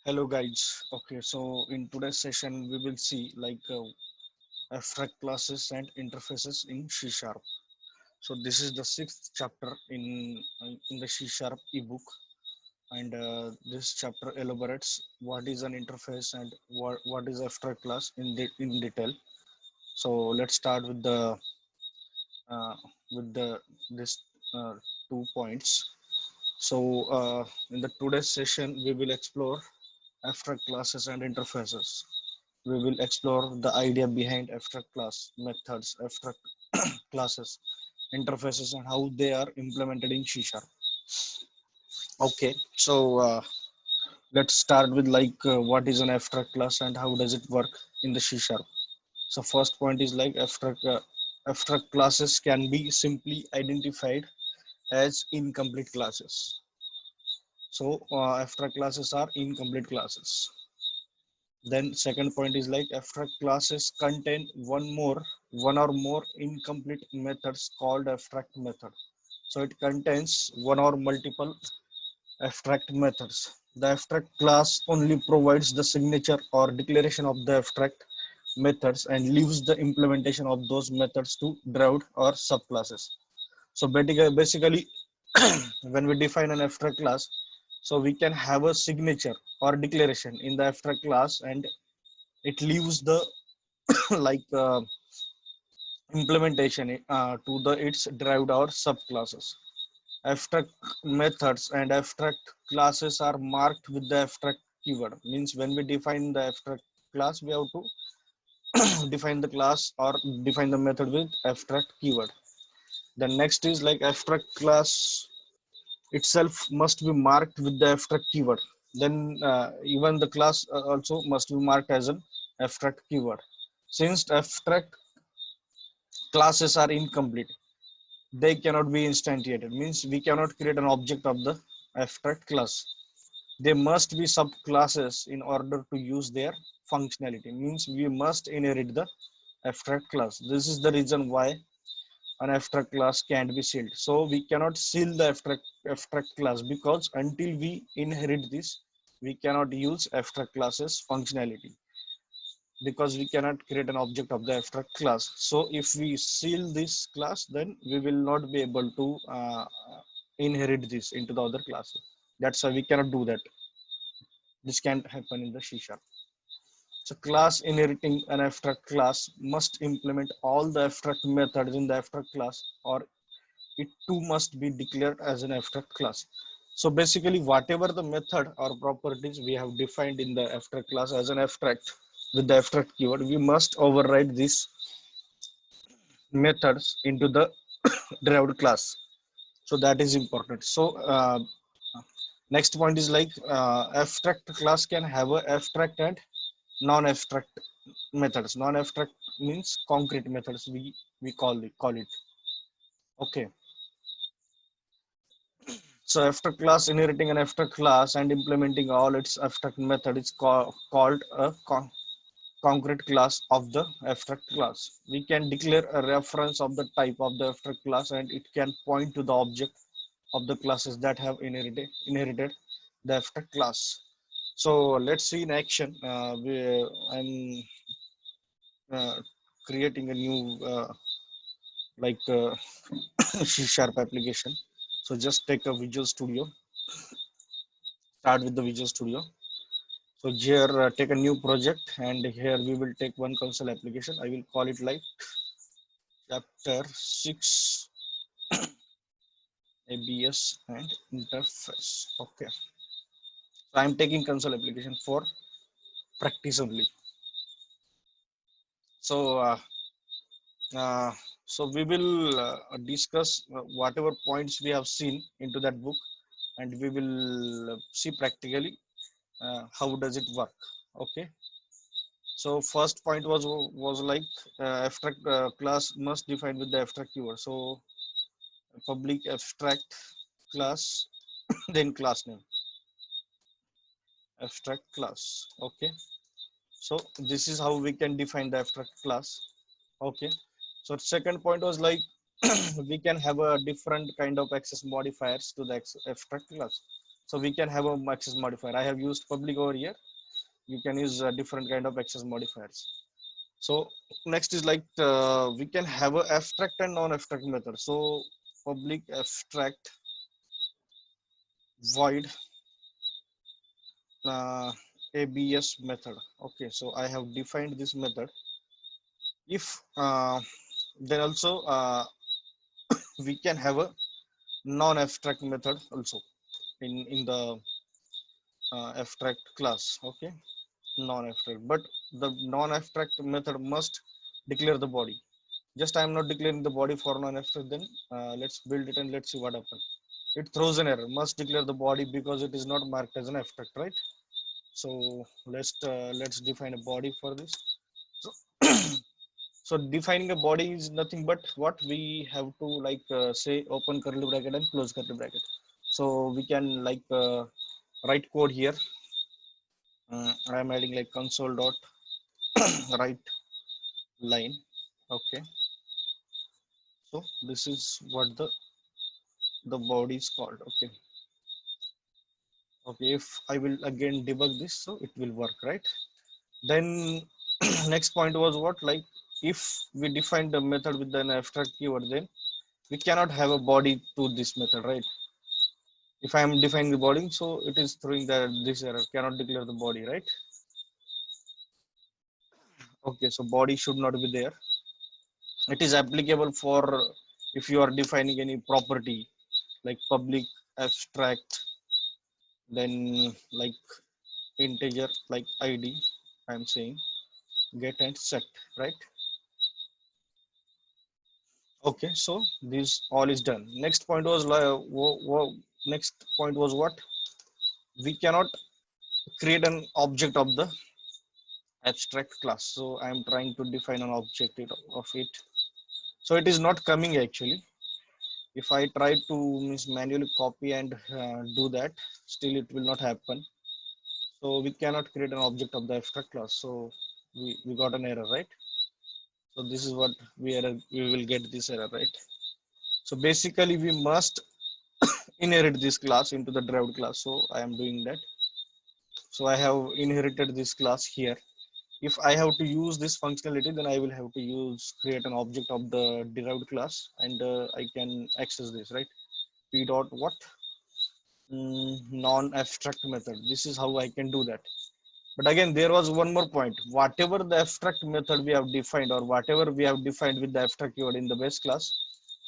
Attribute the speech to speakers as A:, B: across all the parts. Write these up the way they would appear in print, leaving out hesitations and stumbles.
A: Hello guys. Okay, so in today's session we will see abstract classes and interfaces in C Sharp. So this is the sixth chapter in the C Sharp ebook, and this chapter elaborates what is an interface and what is abstract class in detail. So let's start uh, with the this uh, 2 points. So in the today's session we will explore abstract classes and interfaces. We will explore the idea behind abstract class methods, abstract classes, interfaces, and how they are implemented in C Sharp. Okay, so let's start with what is an abstract class and how does it work in the C Sharp. So first point is abstract classes can be simply identified as incomplete classes. So abstract classes are incomplete classes. Then second point is abstract classes contain one or more incomplete methods called abstract method. So it contains one or multiple abstract methods. The abstract class only provides the signature or declaration of the abstract methods and leaves the implementation of those methods to derived or subclasses. So basically when we define an abstract class, so we can have a signature or declaration in the abstract class, and it leaves the like uh, implementation to the its derived or subclasses. Abstract methods and abstract classes are marked with the abstract keyword. Means when we define the abstract class, we have to define the class or define the method with abstract keyword. The next is abstract class itself must be marked with the abstract keyword. Then even the class also must be marked as an abstract keyword. Since abstract classes are incomplete, they cannot be instantiated. Means we cannot create an object of the abstract class. They must be subclasses in order to use their functionality. Means we must inherit the abstract class. This is the reason why an abstract class can't be sealed. So we cannot seal the abstract class, because until we inherit this, we cannot use abstract classes functionality, because we cannot create an object of the abstract class. So if we seal this class, then we will not be able to inherit this into the other classes. That's why we cannot do that. This can't happen in the C sharp. So class inheriting an abstract class must implement all the abstract methods in the abstract class, or it too must be declared as an abstract class. So basically, whatever the method or properties we have defined in the abstract class as an abstract with the abstract keyword, we must override these methods into the derived class. So that is important. So next point is abstract class can have a abstract and non-abstract methods. Non-abstract means concrete methods. We call it. Okay. So abstract class inheriting an abstract class and implementing all its abstract method is called a concrete class of the abstract class. We can declare a reference of the type of the abstract class, and it can point to the object of the classes that have inherited the abstract class. So let's see in action. I'm uh, creating a new like uh, C sharp application. So just take a Visual Studio. Start with the Visual Studio. So here take a new project, and here we will take one console application. I will call it like Chapter 6 ABS and interface. Okay. So I'm taking console application for practice only. So uh, so we will discuss whatever points we have seen into that book, and we will see practically how does it work. Okay. So first point was abstract class must define with the abstract keyword. So public abstract class, then class name, abstract class. Okay. So this is how we can define the abstract class. Okay. So second point was we can have a different kind of access modifiers to the abstract class. So we can have a access modifier. I have used public over here. You can use different kind of access modifiers. So next is like we can have a abstract and non-abstract method. So public abstract void ABS method. Okay, so I have defined this method. If then also we can have a non-abstract method also in the abstract class. Okay, non-abstract, but the non-abstract method must declare the body. Just I am not declaring the body for non-abstract. Then let's build it and let's see what happens. It throws an error. Must declare the body because it is not marked as an abstract, right? So let's define a body for this. So so defining a body is nothing but what we have to like say open curly bracket and close curly bracket. So we can like write code here. I am adding like console dot write line. Okay, so this is what the body is called. Okay, okay, if I will again debug this, so it will work, right? Then next point was what, like if we define the method with an abstract keyword, then we cannot have a body to this method, right? If I am defining the body, so it is throwing that this error cannot declare the body, right? Okay, so body should not be there. It is applicable for if you are defining any property like public abstract, then like integer like id, I'm saying get and set, right? Okay, so this all is done. Next point was next point was what, we cannot create an object of the abstract class. So I am trying to define an object of it. So it is not coming actually. If I try to manually copy and do that, still it will not happen. So we cannot create an object of the abstract class. So we got an error, right? So this is what we will get this error, right? So basically we must inherit this class into the derived class. So I am doing that. So I have inherited this class here. If I have to use this functionality, then I will have to use create an object of the derived class, and I can access this, right? P dot what, non-abstract method. This is how I can do that. But again, there was one more point. Whatever the abstract method we have defined, or whatever we have defined with the abstract keyword in the base class,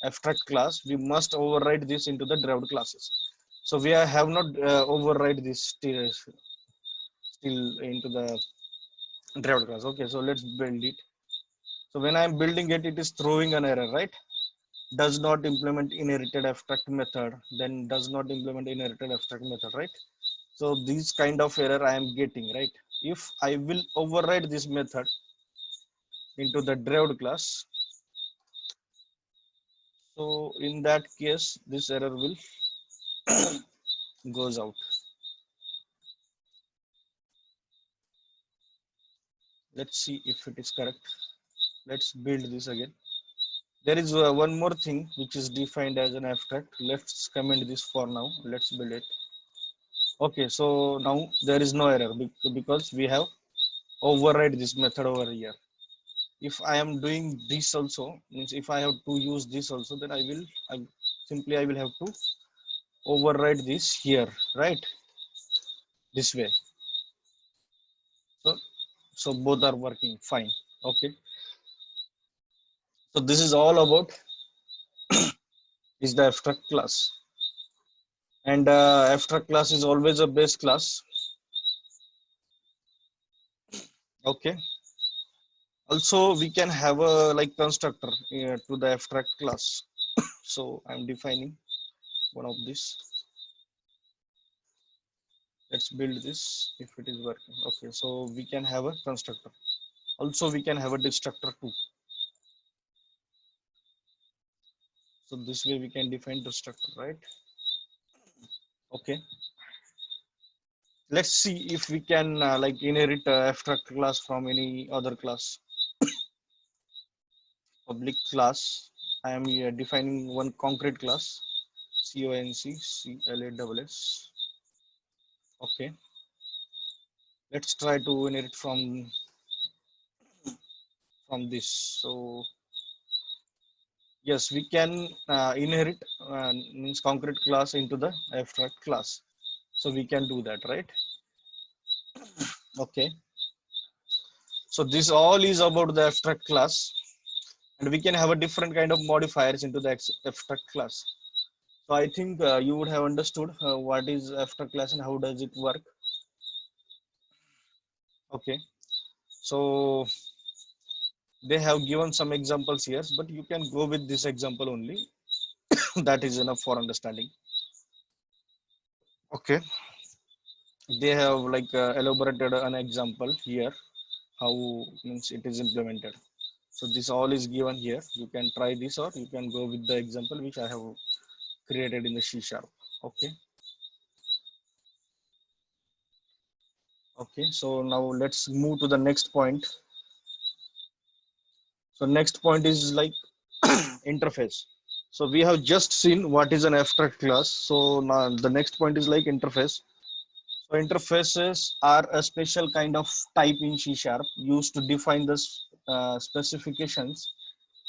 A: abstract class, we must override this into the derived classes. So we have not override this still into the derived class. Okay, so let's build it. So when I'm building it, it is throwing an error, right? Does not implement inherited abstract method, then does not implement inherited abstract method, right? So this kind of error I am getting, right? If I will override this method into the derived class, so in that case, this error will goes out. Let's see if it is correct. Let's build this again. There is one more thing which is defined as an abstract. Let's comment this for now. Let's build it. Okay, so now there is no error because we have override this method over here. If I am doing this also, means if I have to use this also, then I will have to override this here, right? This way. So so both are working fine. Okay. So this is all about is the abstract class, and abstract class is always a base class. Okay. Also, we can have a like constructor to the abstract class. So I'm defining one of this. Let's build this if it is working. Okay, so we can have a constructor. Also, we can have a destructor too. So this way we can define destructor, right? Okay. Let's see if we can like inherit abstract class from any other class. Public class. I am defining one concrete class. CONCCLASS. Okay, let's try to inherit from this. So yes, we can inherit means concrete class into the abstract class. So we can do that, right? Okay. So this all is about the abstract class, and we can have a different kind of modifiers into the abstract class. So I think you would have understood what is abstract class and how does it work. Okay. So they have given some examples here, but you can go with this example only. That is enough for understanding. Okay. They have like elaborated an example here how means it is implemented. So this all is given here. You can try this or you can go with the example which I have created in the C sharp. Okay. Okay. So now let's move to the next point. So next point is like interface. So we have just seen what is an abstract class. So now the next point is like interface. So interfaces are a special kind of type in C sharp used to define the specifications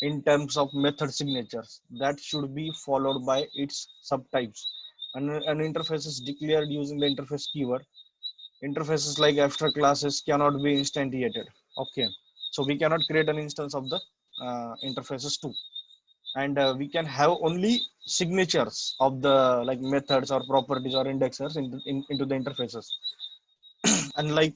A: in terms of method signatures that should be followed by its subtypes. An interface is declared using the interface keyword. Interfaces like abstract classes cannot be instantiated. Okay, so we cannot create an instance of the interfaces too, and we can have only signatures of the like methods or properties or indexers into the interfaces. Unlike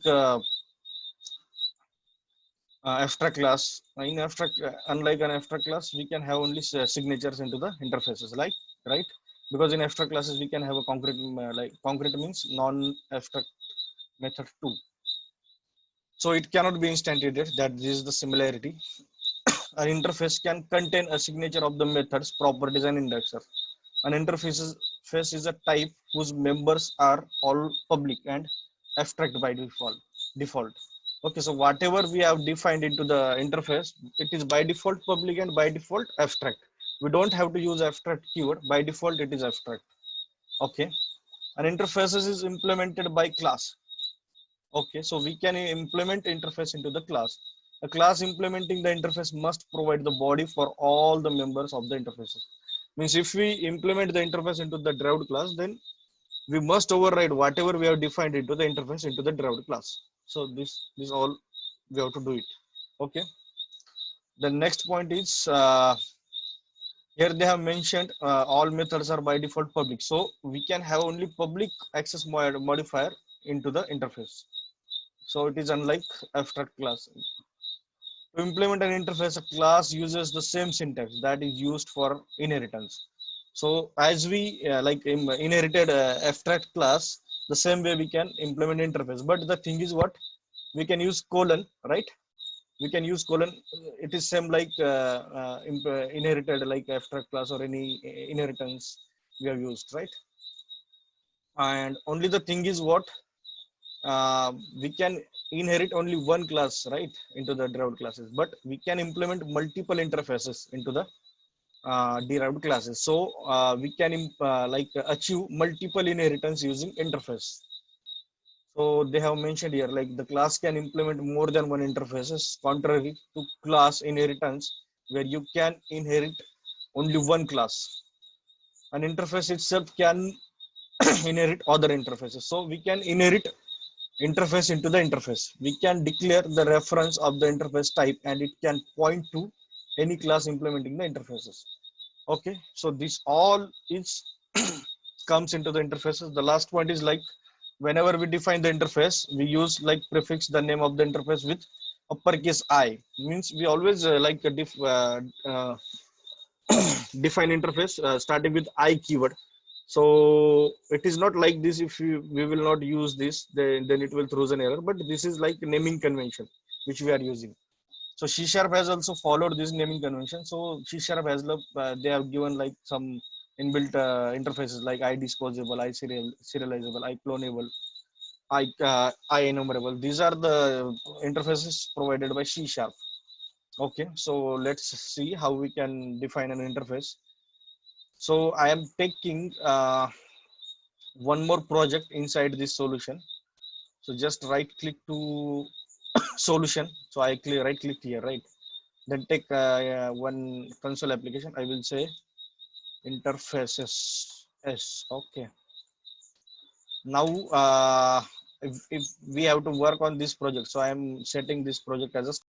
A: abstract class, in abstract unlike an abstract class, we can have only signatures into the interfaces, like, right? Because in abstract classes we can have a concrete like concrete means non abstract method too, so it cannot be instantiated. That is the similarity. An interface can contain a signature of the methods, properties, and indexers. An interface is a type whose members are all public and abstract by default. Okay, so whatever we have defined into the interface, it is by default public and by default abstract. We don't have to use abstract keyword. By default, it is abstract. Okay, an interface is implemented by class. Okay, so we can implement interface into the class. A class implementing the interface must provide the body for all the members of the interfaces. Means if we implement the interface into the derived class, then we must override whatever we have defined into the interface into the derived class. So this all we have to do it. Okay. The next point is here they have mentioned all methods are by default public. So we can have only public access modifier into the interface. So it is unlike abstract class. To implement an interface, a class uses the same syntax that is used for inheritance. So as we inherited abstract class, the same way we can implement interface. But the thing is what? We can use colon, right? We can use colon. It is same like inherited like abstract class or any inheritance we have used, right? And only the thing is what? We can inherit only one class, right, into the derived classes, but we can implement multiple interfaces into the derived classes. So we can achieve multiple inheritance using interface. So they have mentioned here like the class can implement more than one interfaces, contrary to class inheritance where you can inherit only one class. An interface itself can inherit other interfaces. So we can inherit interface into the interface. We can declare the reference of the interface type and it can point to any class implementing the interfaces. Okay, so this all is comes into the interfaces. The last point is like whenever we define the interface, we use like prefix the name of the interface with uppercase I. Means we always define interface starting with I keyword. So it is not like this. If we will not use this, then it will throw an error. But this is like naming convention which we are using. So C sharp has also followed this naming convention. So C sharp has they have given like some inbuilt interfaces like I disposable, I serializable, I clonable, I enumerable. These are the interfaces provided by C sharp. Okay, so let's see how we can define an interface. So I am taking one more project inside this solution. So just right click to solution. So I right click here, right? Then take one console application. I will say interfaces. Yes, okay. Now if we have to work on this project, so I am setting this project as a